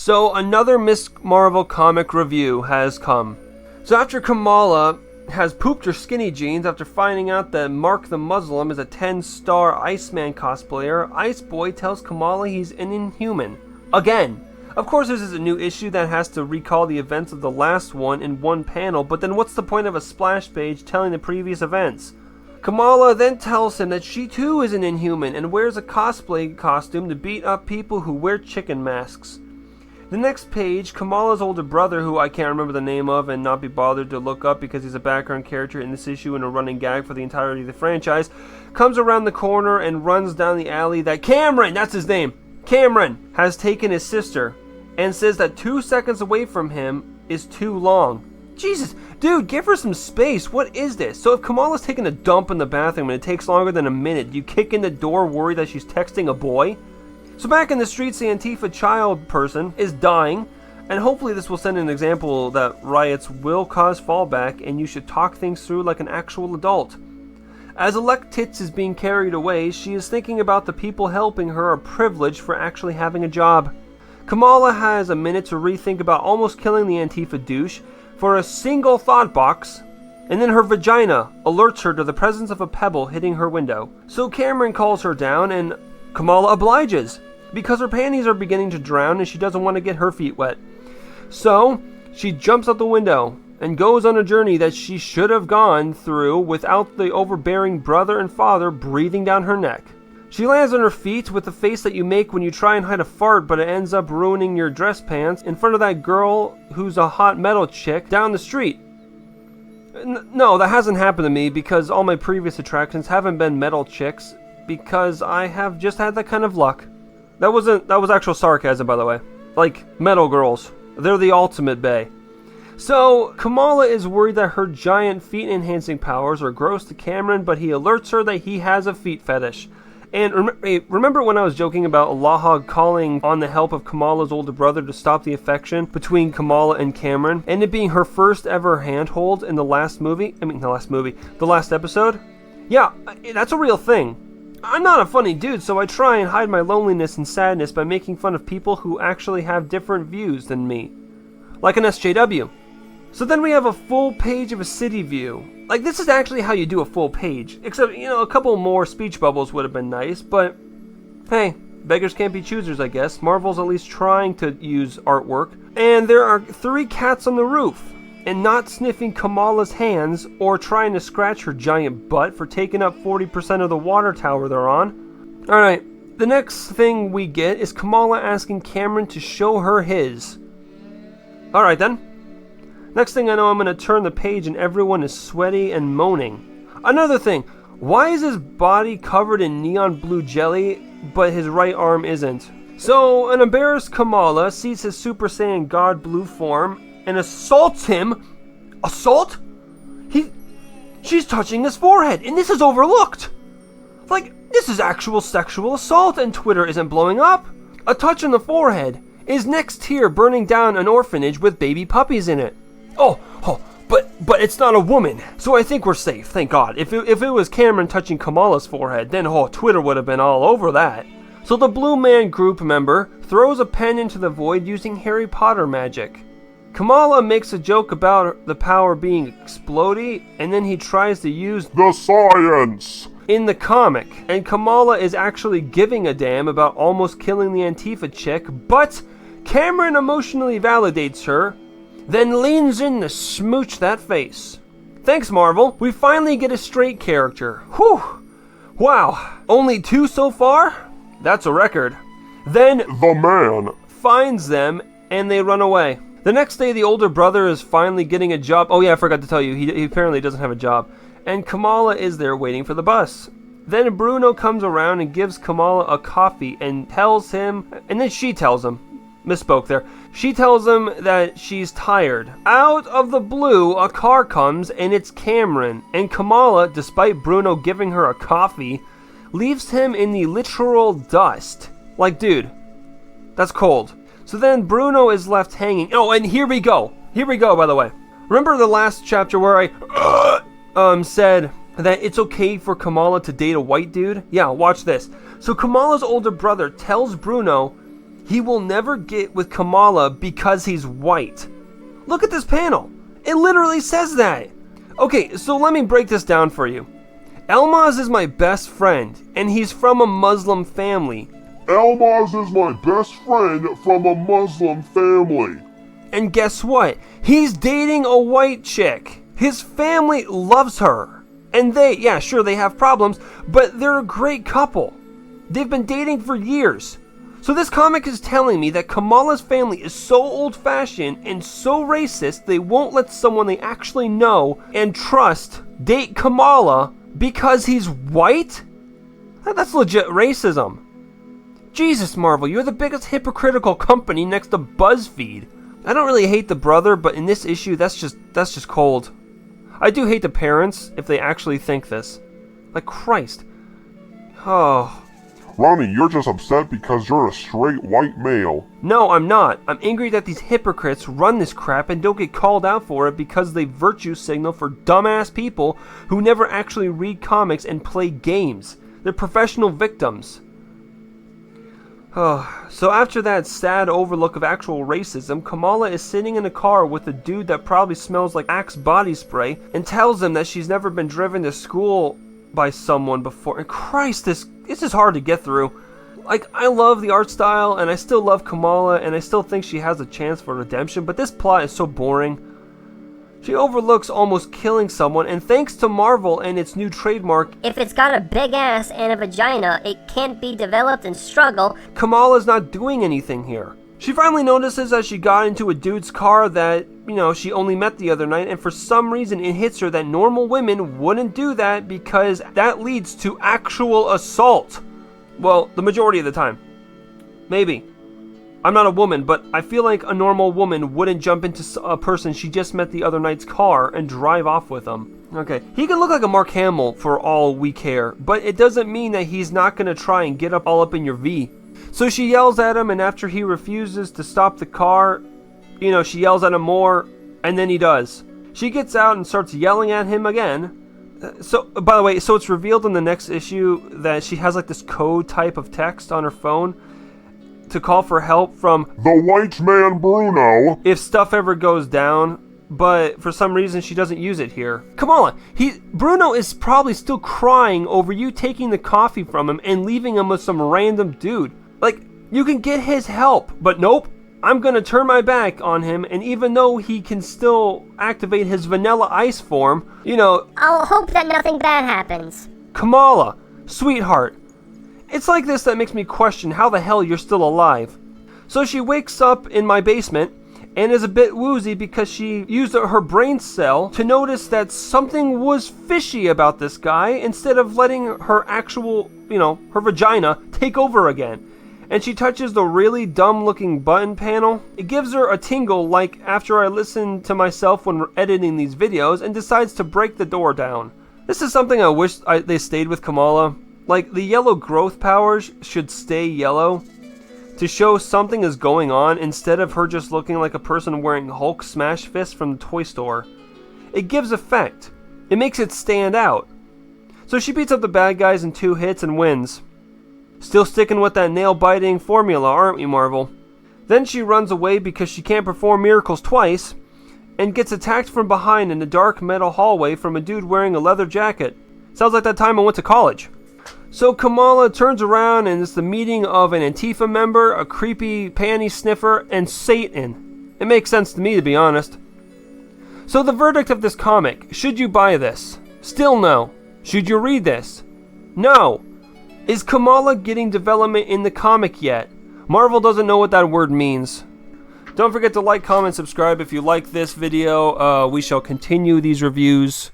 So another Miss Marvel comic review has come. So after Kamala has pooped her skinny jeans after finding out that Mark the Muslim is a 10-star Iceman cosplayer, Ice Boy tells Kamala he's an Inhuman. Again. Of course this is a new issue that has to recall the events of the last one in one panel, but then what's the point of a splash page telling the previous events? Kamala then tells him that she too is an Inhuman and wears a cosplay costume to beat up people who wear chicken masks. The next page, Kamala's older brother, who I can't remember the name of and not be bothered to look up because he's a background character in this issue and a running gag for the entirety of the franchise, comes around the corner and runs down the alley that Cameron, that's his name, Cameron, has taken his sister, and says that 2 seconds away from him is too long. Jesus, dude, give her some space. What is this? So if Kamala's taking a dump in the bathroom and it takes longer than a minute, you kick in the door worried that she's texting a boy? So back in the streets, the Antifa child person is dying, and hopefully this will send an example that riots will cause fallback and you should talk things through like an actual adult. As Elect Tits is being carried away, she is thinking about the people helping her are privileged for actually having a job. Kamala has a minute to rethink about almost killing the Antifa douche for a single thought box, and then her vagina alerts her to the presence of a pebble hitting her window. So Cameron calls her down and Kamala obliges, because her panties are beginning to drown and she doesn't want to get her feet wet. So, she jumps out the window and goes on a journey that she should have gone through without the overbearing brother and father breathing down her neck. She lands on her feet with the face that you make when you try and hide a fart but it ends up ruining your dress pants in front of that girl who's a hot metal chick down the street. No, that hasn't happened to me because all my previous attractions haven't been metal chicks, because I have just had that kind of luck. That was actual sarcasm, by the way. Like, metal girls. They're the ultimate bae. So, Kamala is worried that her giant feet-enhancing powers are gross to Cameron, but he alerts her that he has a feet fetish. And remember when I was joking about Laha calling on the help of Kamala's older brother to stop the affection between Kamala and Cameron, and it being her first ever handhold in the last episode? Yeah, that's a real thing. I'm not a funny dude, so I try and hide my loneliness and sadness by making fun of people who actually have different views than me. Like an SJW. So then we have a full page of a city view. Like, this is actually how you do a full page. Except, a couple more speech bubbles would have been nice, but hey, beggars can't be choosers, I guess. Marvel's at least trying to use artwork. And there are 3 cats on the roof. And not sniffing Kamala's hands or trying to scratch her giant butt for taking up 40% of the water tower they're on. Alright, the next thing we get is Kamala asking Cameron to show her his. Alright then. Next thing I know, I'm going to turn the page and everyone is sweaty and moaning. Another thing, why is his body covered in neon blue jelly, but his right arm isn't? So, an embarrassed Kamala sees his Super Saiyan God blue form and assaults him. Assault? She's touching his forehead, and this is overlooked. Like, this is actual sexual assault, and Twitter isn't blowing up. A touch on the forehead is next tier burning down an orphanage with baby puppies in it. But it's not a woman, so I think we're safe, thank God. If it was Cameron touching Kamala's forehead, then Twitter would have been all over that. So the Blue Man Group member throws a pen into the void using Harry Potter magic. Kamala makes a joke about the power being explodey, and then he tries to use the science in the comic. And Kamala is actually giving a damn about almost killing the Antifa chick, but Cameron emotionally validates her, then leans in to smooch that face. Thanks, Marvel. We finally get a straight character. Whew. Wow. Only 2 so far? That's a record. Then the man finds them and they run away. The next day, the older brother is finally getting a job. Oh yeah, I forgot to tell you, he apparently doesn't have a job. And Kamala is there waiting for the bus. Then Bruno comes around and gives Kamala a coffee and tells him, and then she tells him, misspoke there. She tells him that she's tired. Out of the blue, a car comes and it's Cameron. And Kamala, despite Bruno giving her a coffee, leaves him in the literal dust. Like, dude, that's cold. So then Bruno is left hanging. Oh, and here we go. Here we go, by the way. Remember the last chapter where I said that it's okay for Kamala to date a white dude? Yeah, watch this. So Kamala's older brother tells Bruno He will never get with Kamala because he's white. Look at this panel. It literally says that. Okay, so let me break this down for you. Elmaz is my best friend, and he's from a Muslim family. Elmaz is my best friend from a Muslim family. And guess what? He's dating a white chick. His family loves her. And they have problems, but they're a great couple. They've been dating for years. So this comic is telling me that Kamala's family is so old-fashioned and so racist they won't let someone they actually know and trust date Kamala because he's white? That's legit racism. Jesus, Marvel, you're the biggest hypocritical company next to BuzzFeed. I don't really hate the brother, but in this issue, that's just cold. I do hate the parents if they actually think this. Like, Christ. Oh. Ronnie, you're just upset because you're a straight white male. No, I'm not. I'm angry that these hypocrites run this crap and don't get called out for it because they virtue signal for dumbass people who never actually read comics and play games. They're professional victims. So after that sad overlook of actual racism, Kamala is sitting in a car with a dude that probably smells like Axe body spray and tells him that she's never been driven to school by someone before. And Christ, this is hard to get through. Like, I love the art style, and I still love Kamala, and I still think she has a chance for redemption, but this plot is so boring. She overlooks almost killing someone, and thanks to Marvel and its new trademark, if it's got a big ass and a vagina, it can't be developed and struggle. Kamala's not doing anything here. She finally notices as she got into a dude's car that, she only met the other night, and for some reason it hits her that normal women wouldn't do that because that leads to actual assault. Well, the majority of the time. Maybe. I'm not a woman, but I feel like a normal woman wouldn't jump into a person she just met the other night's car and drive off with them. Okay, he can look like a Mark Hamill for all we care, but it doesn't mean that he's not going to try and get all up in your V. So she yells at him, and after he refuses to stop the car, she yells at him more, and then he does. She gets out and starts yelling at him again. So, by the way, so it's revealed in the next issue that she has like this code type of text on her phone to call for help from the white man Bruno if stuff ever goes down, but for some reason she doesn't use it here. Kamala, Bruno is probably still crying over you taking the coffee from him and leaving him with some random dude. Like, you can get his help, but nope. I'm gonna turn my back on him, and even though he can still activate his vanilla ice form, I'll hope that nothing bad happens. Kamala, sweetheart, it's like this that makes me question how the hell you're still alive. So she wakes up in my basement and is a bit woozy because she used her brain cell to notice that something was fishy about this guy instead of letting her actual, her vagina take over again. And she touches the really dumb looking button panel. It gives her a tingle like after I listen to myself when editing these videos and decides to break the door down. This is something I wish they stayed with Kamala. Like, the yellow growth powers should stay yellow to show something is going on instead of her just looking like a person wearing Hulk smash fist from the toy store. It gives effect. It makes it stand out. So she beats up the bad guys in 2 hits and wins. Still sticking with that nail-biting formula, aren't we, Marvel? Then she runs away because she can't perform miracles twice and gets attacked from behind in a dark metal hallway from a dude wearing a leather jacket. Sounds like that time I went to college. So Kamala turns around and it's the meeting of an Antifa member, a creepy panty sniffer, and Satan. It makes sense to me, to be honest. So the verdict of this comic, should you buy this? Still no. Should you read this? No. Is Kamala getting development in the comic yet? Marvel doesn't know what that word means. Don't forget to like, comment, subscribe if you like this video. We shall continue these reviews.